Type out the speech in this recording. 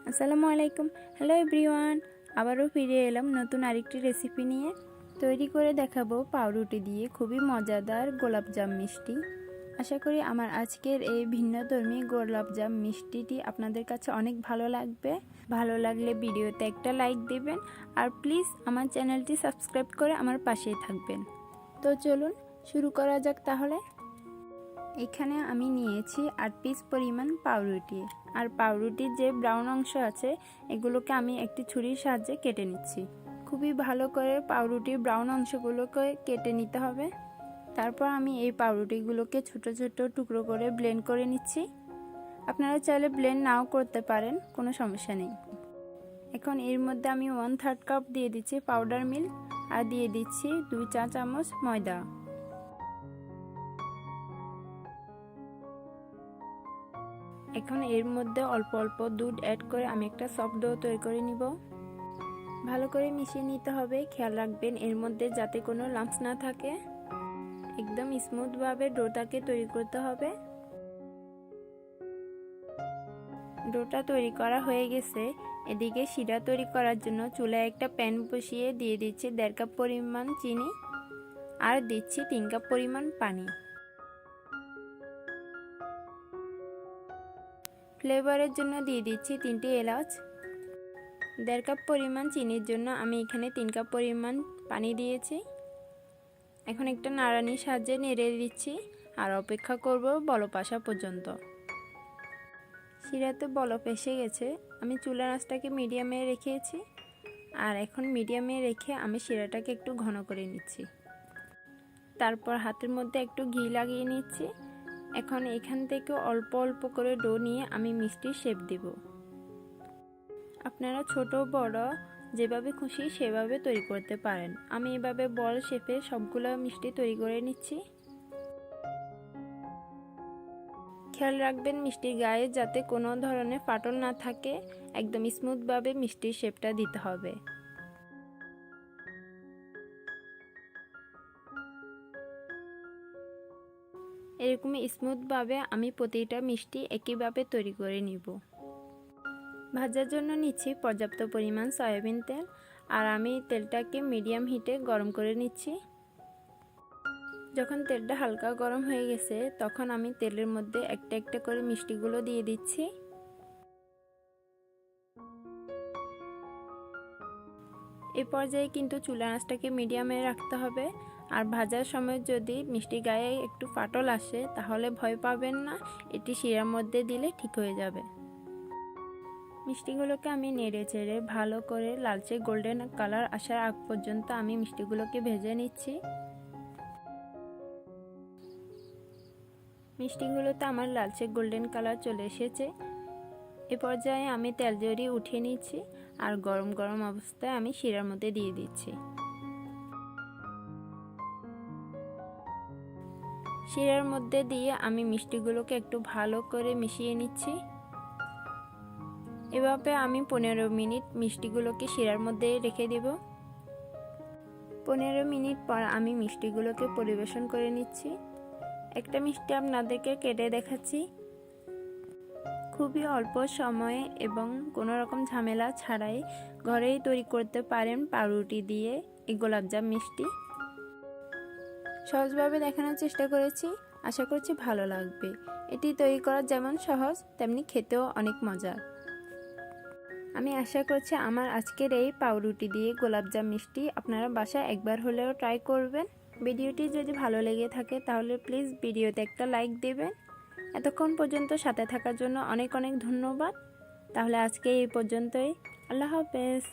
আসসালামু আলাইকুম। Hello everyone, আবারও ফিরে এলাম নতুন আরেকটি রেসিপি নিয়ে। তৈরি করে দেখাবো পাউরুটি দিয়ে খুবই মজাদার গোলাপজাম মিষ্টি। আশা করি আমার আজকের এই ভিন্নধর্মী গোলাপজাম মিষ্টিটি আপনাদের কাছে অনেক ভালো লাগবে। ভালো লাগলে ভিডিওতে একটা লাইক দিবেন আর প্লিজ আমার চ্যানেলটি সাবস্ক্রাইব করে আমার পাশেই থাকবেন। তো চলুন শুরু করা যাক তাহলে। এখানে আমি নিয়েছি 8 পিস পরিমাণ পাউরুটি, আর পাউরুটির যে ব্রাউন অংশ আছে এগুলোকে আমি একটি ছুরির সাহায্যে কেটে নিচ্ছি। খুবই ভালো করে পাউরুটির ব্রাউন অংশগুলোকে কেটে নিতে হবে। তারপর আমি এই পাউরুটিগুলোকে ছোট ছোট টুকরো করে ব্লেন্ড করে নিচ্ছি। আপনারা চাইলে ব্লেন্ড নাও করতে পারেন, কোনো সমস্যা নেই। এখন এর মধ্যে আমি 1/3 কাপ দিয়ে দিচ্ছি পাউডার মিল্ক আর দিয়ে দিচ্ছি 2 চা চামচ ময়দা। এখন এর মধ্যে অল্প অল্প দুধ অ্যাড করে আমি একটা সফট ডো তৈরি করে নিব। ভালো করে মিশিয়ে নিতে হবে। খেয়াল রাখবেন এর মধ্যে যাতে কোনো লাম্পস না থাকে। একদম স্মুথভাবে ডোটাকে তৈরি করতে হবে। ডোটা তৈরি করা হয়ে গেছে। এদিকে শিরা তৈরি করার জন্য চুলায় একটা প্যান বসিয়ে দিয়ে দিচ্ছি 1.5 কাপ পরিমাণ চিনি আর দিচ্ছি 3 কাপ পরিমাণ পানি। ফ্লেভারের জন্য দিয়ে দিচ্ছি 3টি এলাচ। 1.5 কাপ পরিমাণ চিনির জন্য আমি এখানে 3 কাপ পরিমাণ পানি দিয়েছি। এখন একটা নাড়ানির সাহায্যে নেড়ে দিচ্ছি আর অপেক্ষা করব বলক আসা পর্যন্ত। শিরাতে বলক এসে গেছে। আমি চুলার আঁচটাকে মিডিয়ামে রেখেছি আর এখন মিডিয়ামে রেখে আমি শিরাটাকে একটু ঘন করে নিচ্ছি। তারপর হাতের মধ্যে একটু ঘি লাগিয়ে নিচ্ছি। এখন এখান থেকে অল্প অল্প করে ডো নিয়ে আমি মিষ্টির শেপ দেব। আপনারা ছোট বড় যেভাবে খুশি সেভাবে তৈরি করতে পারেন। আমি এভাবে বল শেপে সবগুলো মিষ্টি তৈরি করে নিচ্ছি। খেয়াল রাখবেন মিষ্টির গায়ে যাতে কোনো ধরনের ফাটল না থাকে। একদম স্মুথভাবে মিষ্টির শেপটা দিতে হবে। এরকমই স্মুথভাবে আমি প্রতিটা মিষ্টি একইভাবে তৈরি করে নিব। ভাজার জন্য নিচ্ছি পর্যাপ্ত পরিমাণ সয়াবিন তেল আর আমি তেলটাকে মিডিয়াম হিটে গরম করে নিচ্ছি। যখন তেলটা হালকা গরম হয়ে গেছে তখন আমি তেলের মধ্যে একটা একটা করে মিষ্টিগুলো দিয়ে দিচ্ছি। এই পর্যায়ে কিন্তু চুলার আঁচটাকে মিডিয়ামে রাখতে হবে। আর ভাজার সময় যদি মিষ্টি গায়ে একটু ফাটল আসে তাহলে ভয় পাবেন না, এটি শিরার মধ্যে দিলে ঠিক হয়ে যাবে। মিষ্টিগুলোকে আমি নেড়ে চেড়ে ভালো করে লালচে গোল্ডেন কালার আসার আগ পর্যন্ত আমি মিষ্টিগুলোকে ভেজে নিচ্ছি। মিষ্টিগুলোতে আমার লালচে গোল্ডেন কালার চলে এসেছে। এ পর্যায়ে আমি তেল জড়িয়ে উঠিয়ে নিচ্ছি আর গরম গরম অবস্থায় আমি শিরার মধ্যে দিয়ে দিচ্ছি। শিরার মধ্যে দিয়ে আমি মিষ্টিগুলোকে একটু ভালো করে মিশিয়ে নিচ্ছি। এভাবে আমি 15 মিনিট মিষ্টিগুলোকে শিরার মধ্যে রেখে দেব। 15 মিনিট পর আমি মিষ্টিগুলোকে পরিবেশন করে নিচ্ছি। একটা মিষ্টি আপনাদেরকে কেটে দেখাচ্ছি। খুবই অল্প সময়ে এবং কোনো রকম ঝামেলা ছাড়াই ঘরেই তৈরি করতে পারেন পাউরুটি দিয়ে এই গোলাপজাম মিষ্টি। সহজভাবে দেখানোর চেষ্টা করেছি, আশা করছি ভালো লাগবে। এটি তৈরি করা যেমন সহজ তেমনি খেতেও অনেক মজার। আমি আশা করছি আমার আজকের এই পাউরুটি দিয়ে গোলাপজাম মিষ্টি আপনারা বাসায় একবার হলেও ট্রাই করবেন। ভিডিওটি যদি ভালো লেগে থাকে তাহলে প্লিজ ভিডিওতে একটা লাইক দেবেন। এতক্ষণ পর্যন্ত সাথে থাকার জন্য অনেক অনেক ধন্যবাদ। তাহলে আজকে এই পর্যন্তই। আল্লাহ হাফেজ।